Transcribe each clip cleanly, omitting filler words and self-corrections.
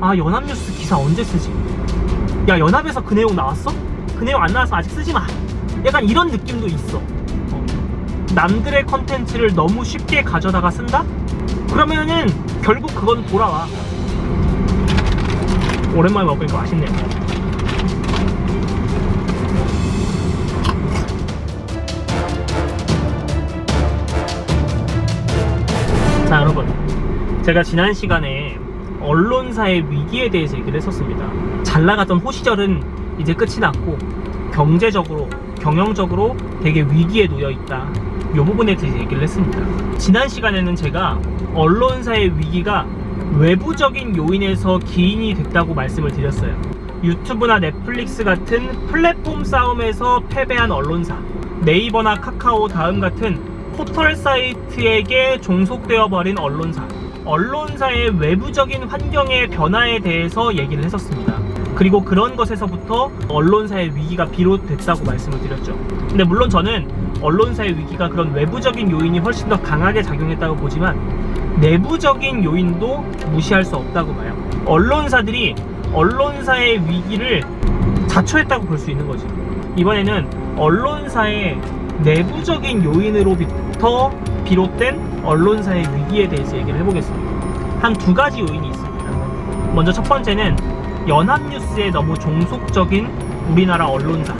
아, 연합뉴스 기사 언제 쓰지? 야, 연합에서 그 내용 나왔어? 그 내용 안 나와서 아직 쓰지 마. 약간 이런 느낌도 있어. 남들의 컨텐츠를 너무 쉽게 가져다가 쓴다? 그러면은 결국 그건 돌아와. 오랜만에 먹으니까 맛있네요. 자, 여러분, 제가 지난 시간에 언론사의 위기에 대해서 얘기를 했었습니다. 잘 나가던 호시절은 이제 끝이 났고 경제적으로, 경영적으로 되게 위기에 놓여 있다. 이 부분에 대해서 얘기를 했습니다. 지난 시간에는 제가 언론사의 위기가 외부적인 요인에서 기인이 됐다고 말씀을 드렸어요. 유튜브나 넷플릭스 같은 플랫폼 싸움에서 패배한 언론사, 네이버나 카카오 다음 같은 포털 사이트에게 종속되어 버린 언론사, 언론사의 외부적인 환경의 변화에 대해서 얘기를 했었습니다. 그리고 그런 것에서부터 언론사의 위기가 비롯됐다고 말씀을 드렸죠. 근데 물론 저는 언론사의 위기가 그런 외부적인 요인이 훨씬 더 강하게 작용했다고 보지만 내부적인 요인도 무시할 수 없다고 봐요. 언론사들이 언론사의 위기를 자초했다고 볼 수 있는 거지. 이번에는 언론사의 내부적인 요인으로부터 비롯된 언론사의 위기에 대해서 얘기를 해보겠습니다. 한 두 가지 요인이 있습니다. 먼저 첫 번째는 연합뉴스에 너무 종속적인 우리나라 언론사,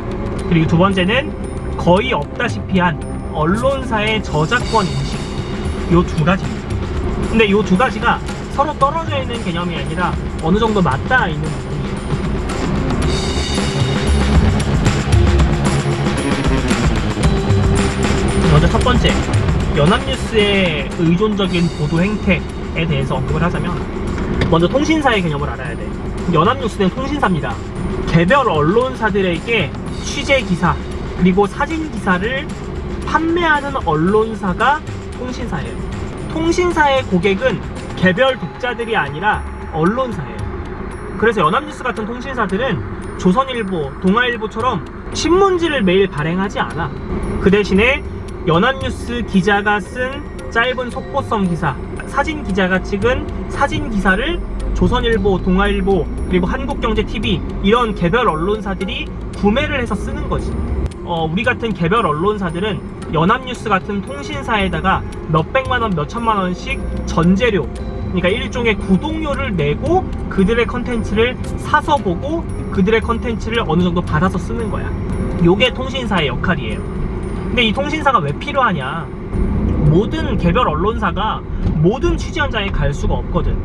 그리고 두 번째는 거의 없다시피 한 언론사의 저작권 인식, 요 두 가지입니다. 근데 요 두 가지가 서로 떨어져 있는 개념이 아니라 어느 정도 맞닿아 있는 부분이에요. 먼저 첫 번째, 연합뉴스의 의존적인 보도 행태에 대해서 언급을 하자면, 먼저 통신사의 개념을 알아야 돼. 연합뉴스는 통신사입니다. 개별 언론사들에게 취재 기사 그리고 사진 기사를 판매하는 언론사가 통신사예요. 통신사의 고객은 개별 독자들이 아니라 언론사예요. 그래서 연합뉴스 같은 통신사들은 조선일보, 동아일보처럼 신문지를 매일 발행하지 않아. 그 대신에 연합뉴스 기자가 쓴 짧은 속보성 기사, 사진 기자가 찍은 사진 기사를 조선일보, 동아일보, 그리고 한국경제TV 이런 개별 언론사들이 구매를 해서 쓰는 거지. 우리 같은 개별 언론사들은 연합뉴스 같은 통신사에다가 몇백만원, 몇천만원씩 전재료, 그러니까 일종의 구독료를 내고 그들의 컨텐츠를 사서 보고 그들의 컨텐츠를 어느 정도 받아서 쓰는 거야. 요게 통신사의 역할이에요. 근데 이 통신사가 왜 필요하냐? 모든 개별 언론사가 모든 취재 현장에 갈 수가 없거든.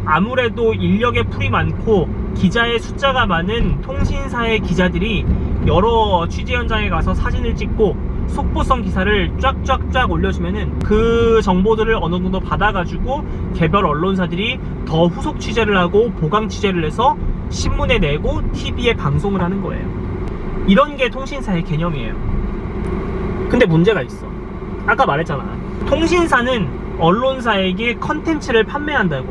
아무래도 인력의 풀이 많고 기자의 숫자가 많은 통신사의 기자들이 여러 취재 현장에 가서 사진을 찍고 속보성 기사를 쫙쫙쫙 올려주면은 그 정보들을 어느 정도 받아가지고 개별 언론사들이 더 후속 취재를 하고 보강 취재를 해서 신문에 내고 TV에 방송을 하는 거예요. 이런 게 통신사의 개념이에요. 근데 문제가 있어. 아까 말했잖아. 통신사는 언론사에게 컨텐츠를 판매한다고.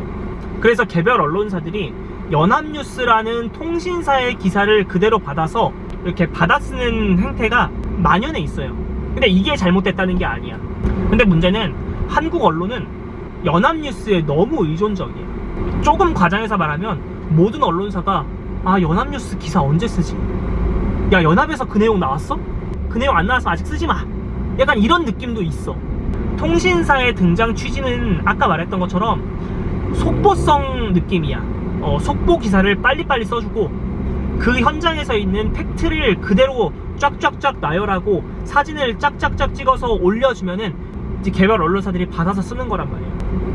그래서 개별 언론사들이 연합뉴스라는 통신사의 기사를 그대로 받아서 이렇게 받아쓰는 행태가 만연해 있어요. 근데 이게 잘못됐다는 게 아니야. 근데 문제는 한국 언론은 연합뉴스에 너무 의존적이에요. 조금 과장해서 말하면 모든 언론사가 아, 연합뉴스 기사 언제 쓰지? 야, 연합에서 그 내용 나왔어? 그 내용 안 나와서 아직 쓰지 마. 약간 이런 느낌도 있어. 통신사의 등장 취지는 아까 말했던 것처럼 속보성 느낌이야. 속보 기사를 빨리빨리 써주고 그 현장에서 있는 팩트를 그대로 쫙쫙쫙 나열하고 사진을 짝짝짝 찍어서 올려주면은 이제 개별 언론사들이 받아서 쓰는 거란 말이에요.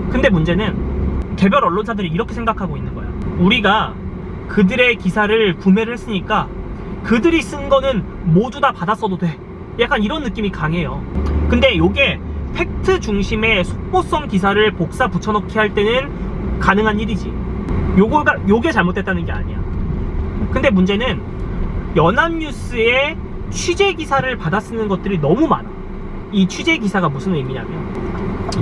근데 문제는 개별 언론사들이 이렇게 생각하고 있는 거야. 우리가 그들의 기사를 구매를 했으니까 그들이 쓴 거는 모두 다 받아 써도 돼. 약간 이런 느낌이 강해요. 근데 요게 팩트 중심의 속보성 기사를 복사 붙여넣기 할 때는 가능한 일이지. 요게 잘못됐다는 게 아니야. 근데 문제는 연합뉴스의 취재 기사를 받아 쓰는 것들이 너무 많아. 이 취재 기사가 무슨 의미냐면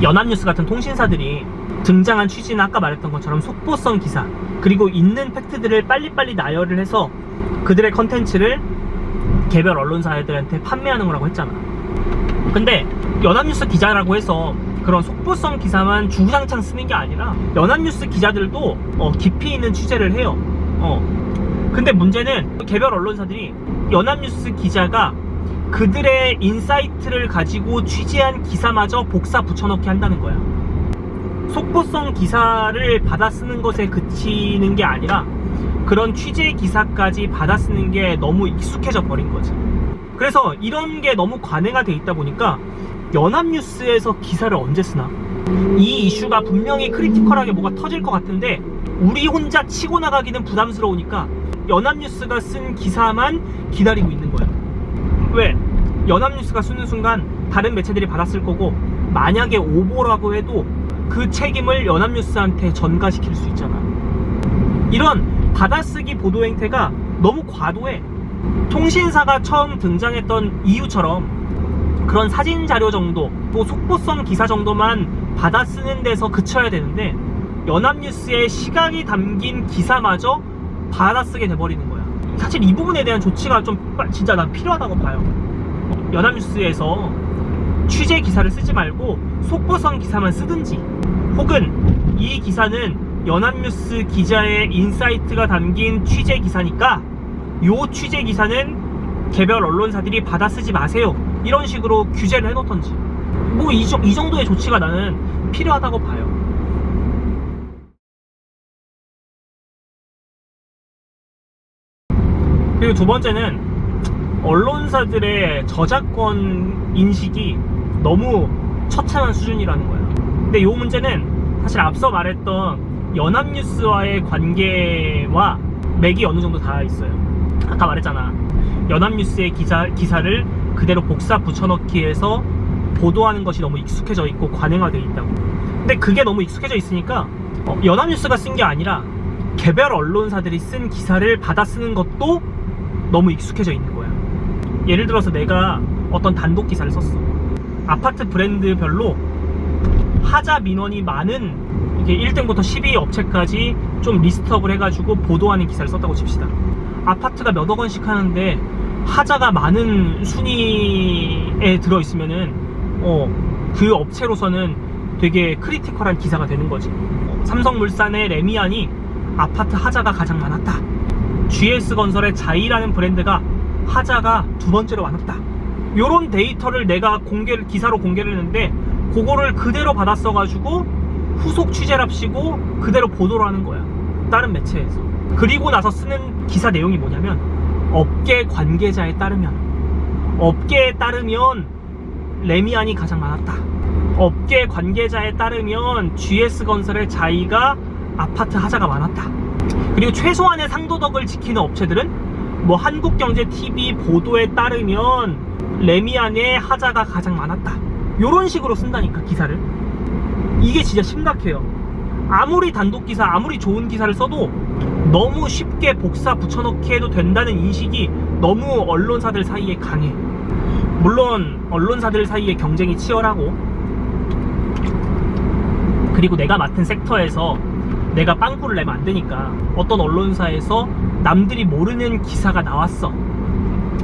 연합뉴스 같은 통신사들이 등장한 취지는 아까 말했던 것처럼 속보성 기사 그리고 있는 팩트들을 빨리빨리 나열을 해서 그들의 컨텐츠를 개별 언론사들한테 판매하는 거라고 했잖아. 근데 연합뉴스 기자라고 해서 그런 속보성 기사만 주구장창 쓰는 게 아니라 연합뉴스 기자들도 깊이 있는 취재를 해요. 근데 문제는 개별 언론사들이 연합뉴스 기자가 그들의 인사이트를 가지고 취재한 기사마저 복사 붙여넣기 한다는 거야. 속보성 기사를 받아 쓰는 것에 그치는 게 아니라 그런 취재 기사까지 받아 쓰는 게 너무 익숙해져 버린 거지. 그래서 이런 게 너무 관행화 돼 있다 보니까 연합뉴스에서 기사를 언제 쓰나? 이 이슈가 분명히 크리티컬하게 뭐가 터질 것 같은데 우리 혼자 치고 나가기는 부담스러우니까 연합뉴스가 쓴 기사만 기다리고 있는 거야. 왜? 연합뉴스가 쓰는 순간 다른 매체들이 받았을 거고, 만약에 오보라고 해도 그 책임을 연합뉴스한테 전가시킬 수 있잖아. 이런 받아쓰기 보도 행태가 너무 과도해. 통신사가 처음 등장했던 이유처럼 그런 사진 자료 정도, 또 속보성 기사 정도만 받아쓰는 데서 그쳐야 되는데 연합뉴스의 시각이 담긴 기사마저 받아쓰게 돼버리는 거야. 사실 이 부분에 대한 조치가 좀 진짜 난 필요하다고 봐요. 연합뉴스에서 취재 기사를 쓰지 말고 속보성 기사만 쓰든지, 혹은 이 기사는 연합뉴스 기자의 인사이트가 담긴 취재 기사니까 요 취재 기사는 개별 언론사들이 받아 쓰지 마세요, 이런 식으로 규제를 해놓던지, 뭐 이 정도의 조치가 나는 필요하다고 봐요. 그리고 두 번째는 언론사들의 저작권 인식이 너무 처참한 수준이라는 거야. 근데 이 문제는 사실 앞서 말했던 연합뉴스와의 관계와 맥이 어느 정도 닿아 있어요. 아까 말했잖아, 연합뉴스의 기사를 그대로 복사 붙여넣기 해서 보도하는 것이 너무 익숙해져 있고 관행화되어 있다고. 근데 그게 너무 익숙해져 있으니까 연합뉴스가 쓴 게 아니라 개별 언론사들이 쓴 기사를 받아 쓰는 것도 너무 익숙해져 있는 거야. 예를 들어서 내가 어떤 단독 기사를 썼어. 아파트 브랜드별로 하자 민원이 많은 이게 1등부터 12위 업체까지 좀 리스트업을 해가지고 보도하는 기사를 썼다고 칩시다. 아파트가 몇억 원씩 하는데 하자가 많은 순위에 들어있으면은 그 업체로서는 되게 크리티컬한 기사가 되는 거지. 삼성물산의 레미안이 아파트 하자가 가장 많았다. GS건설의 자이라는 브랜드가 하자가 두 번째로 많았다. 요런 데이터를 내가 기사로 공개를 했는데 그거를 그대로 받아 써가지고 후속 취재랍시고 그대로 보도를 하는 거야, 다른 매체에서. 그리고 나서 쓰는 기사 내용이 뭐냐면, 업계 관계자에 따르면 레미안이 가장 많았다. 업계 관계자에 따르면 GS건설의 자이가 아파트 하자가 많았다. 그리고 최소한의 상도덕을 지키는 업체들은 뭐 한국경제TV 보도에 따르면 레미안의 하자가 가장 많았다, 요런 식으로 쓴다니까 기사를. 이게 진짜 심각해요. 아무리 단독 기사, 아무리 좋은 기사를 써도 너무 쉽게 복사 붙여넣기 해도 된다는 인식이 너무 언론사들 사이에 강해. 물론 언론사들 사이에 경쟁이 치열하고, 그리고 내가 맡은 섹터에서 내가 빵꾸를 내면 안 되니까 어떤 언론사에서 남들이 모르는 기사가 나왔어.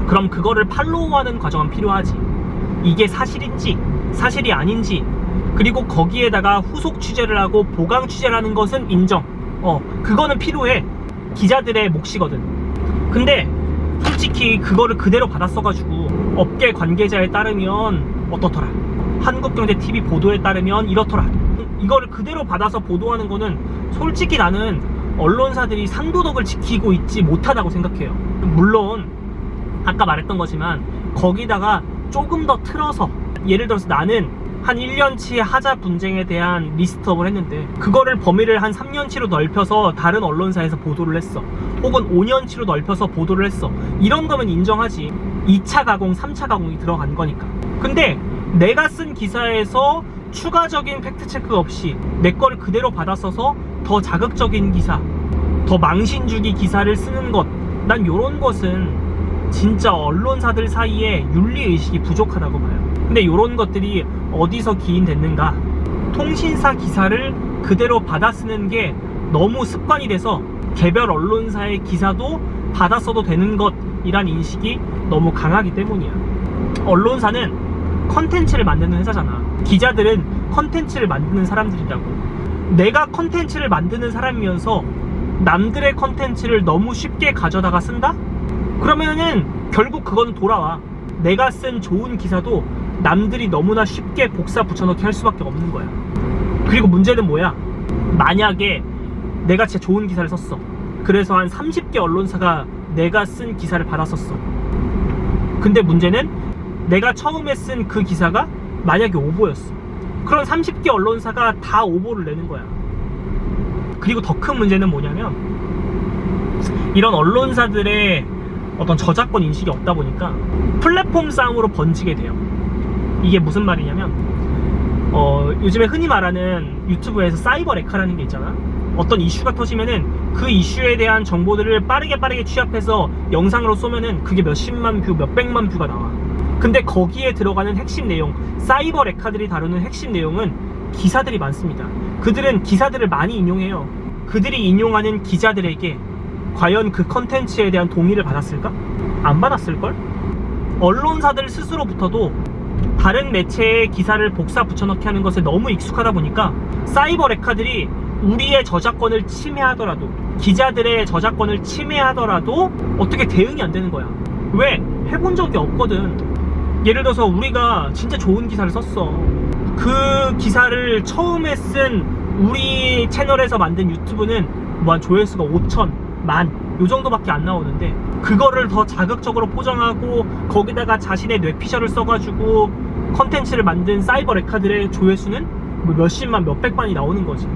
그럼 그거를 팔로우하는 과정은 필요하지. 이게 사실인지 사실이 아닌지, 그리고 거기에다가 후속 취재를 하고 보강 취재를 하는 것은 인정. 그거는 필요해. 기자들의 몫이거든. 근데 솔직히 그거를 그대로 받아 써가지고 업계 관계자에 따르면 어떻더라, 한국경제TV 보도에 따르면 이렇더라, 이거를 그대로 받아서 보도하는 거는 솔직히 나는 언론사들이 상도덕을 지키고 있지 못하다고 생각해요. 물론 아까 말했던 거지만 거기다가 조금 더 틀어서, 예를 들어서 나는 한 1년치 하자 분쟁에 대한 리스트업을 했는데 그거를 범위를 한 3년치로 넓혀서 다른 언론사에서 보도를 했어, 혹은 5년치로 넓혀서 보도를 했어. 이런 거면 인정하지. 2차 가공, 3차 가공이 들어간 거니까. 근데 내가 쓴 기사에서 추가적인 팩트체크 없이 내 거를 그대로 받아 써서 더 자극적인 기사, 더 망신주기 기사를 쓰는 것, 난 요런 것은 진짜 언론사들 사이에 윤리의식이 부족하다고 봐요. 근데 요런 것들이 어디서 기인됐는가? 통신사 기사를 그대로 받아 쓰는 게 너무 습관이 돼서 개별 언론사의 기사도 받아 써도 되는 것이란 인식이 너무 강하기 때문이야. 언론사는 컨텐츠를 만드는 회사잖아. 기자들은 컨텐츠를 만드는 사람들이라고. 내가 컨텐츠를 만드는 사람이면서 남들의 컨텐츠를 너무 쉽게 가져다가 쓴다? 그러면은 결국 그건 돌아와. 내가 쓴 좋은 기사도 남들이 너무나 쉽게 복사 붙여넣기 할 수밖에 없는 거야. 그리고 문제는 뭐야? 만약에 내가 진짜 좋은 기사를 썼어. 그래서 한 30개 언론사가 내가 쓴 기사를 받았었어. 근데 문제는 내가 처음에 쓴 그 기사가 만약에 오보였어. 그럼 30개 언론사가 다 오보를 내는 거야. 그리고 더 큰 문제는 뭐냐면, 이런 언론사들의 어떤 저작권 인식이 없다 보니까 플랫폼 싸움으로 번지게 돼요. 이게 무슨 말이냐면, 요즘에 흔히 말하는 유튜브에서 사이버 레카라는 게 있잖아. 어떤 이슈가 터지면은 그 이슈에 대한 정보들을 빠르게 취합해서 영상으로 쏘면은 그게 몇십만 뷰, 몇백만 뷰가 나와. 근데 거기에 들어가는 핵심 내용, 사이버 레카들이 다루는 핵심 내용은 기사들이 많습니다. 그들은 기사들을 많이 인용해요. 그들이 인용하는 기자들에게 과연 그 컨텐츠에 대한 동의를 받았을까? 안 받았을걸? 언론사들 스스로부터도 다른 매체의 기사를 복사 붙여넣기 하는 것에 너무 익숙하다 보니까 사이버 레카들이 우리의 저작권을 침해하더라도, 기자들의 저작권을 침해하더라도 어떻게 대응이 안 되는 거야. 왜? 해본 적이 없거든. 예를 들어서 우리가 진짜 좋은 기사를 썼어. 그 기사를 처음에 쓴 우리 채널에서 만든 유튜브는 뭐 조회수가 5천, 만 요 정도밖에 안 나오는데, 그거를 더 자극적으로 포장하고 거기다가 자신의 뇌피셜을 써가지고 컨텐츠를 만든 사이버 레카들의 조회수는 뭐 몇십만, 몇백만이 나오는 거지.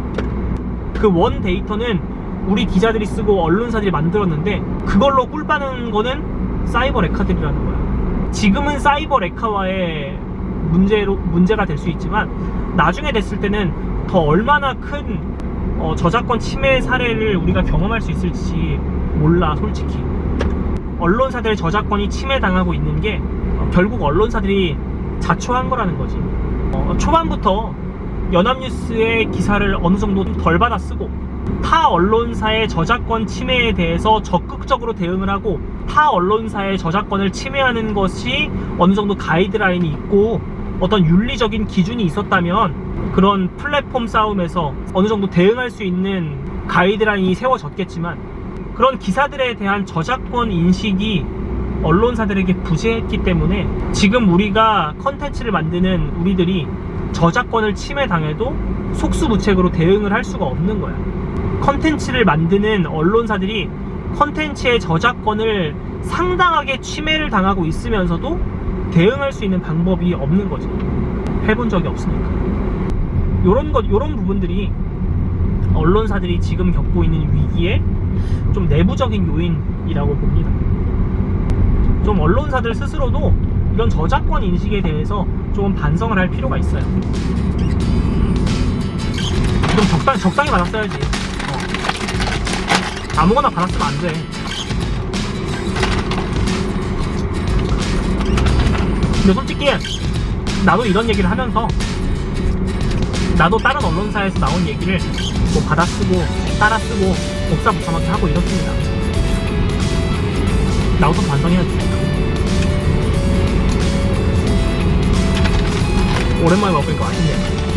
그 원 데이터는 우리 기자들이 쓰고 언론사들이 만들었는데 그걸로 꿀빠는 거는 사이버 레카들이라는 거야. 지금은 사이버 레카와의 문제가 될 수 있지만 나중에 됐을 때는 더 얼마나 큰 저작권 침해 사례를 우리가 경험할 수 있을지 몰라. 솔직히 언론사들의 저작권이 침해당하고 있는 게 결국 언론사들이 자초한 거라는 거지. 초반부터 연합뉴스의 기사를 어느 정도 덜 받아 쓰고 타 언론사의 저작권 침해에 대해서 적극적으로 대응을 하고 타 언론사의 저작권을 침해하는 것이 어느 정도 가이드라인이 있고 어떤 윤리적인 기준이 있었다면 그런 플랫폼 싸움에서 어느 정도 대응할 수 있는 가이드라인이 세워졌겠지만, 그런 기사들에 대한 저작권 인식이 언론사들에게 부재했기 때문에 지금 우리가 컨텐츠를 만드는 우리들이 저작권을 침해당해도 속수무책으로 대응을 할 수가 없는 거야. 컨텐츠를 만드는 언론사들이 컨텐츠의 저작권을 상당하게 침해를 당하고 있으면서도 대응할 수 있는 방법이 없는 거지. 해본 적이 없으니까. 요런 부분들이 언론사들이 지금 겪고 있는 위기의 좀 내부적인 요인이라고 봅니다. 좀 언론사들 스스로도 이런 저작권 인식에 대해서 좀 반성을 할 필요가 있어요. 좀 적당히 받았어야지. 아무거나 받았으면 안 돼. 근데 솔직히 나도 이런 얘기를 하면서 나도 다른 언론사에서 나온 얘기를 뭐 받아쓰고 따라쓰고 복사 붙여넣기 하고 이렇습니다. 나도 좀 반성해야지. 오랜만에 먹으니까 맛있네요.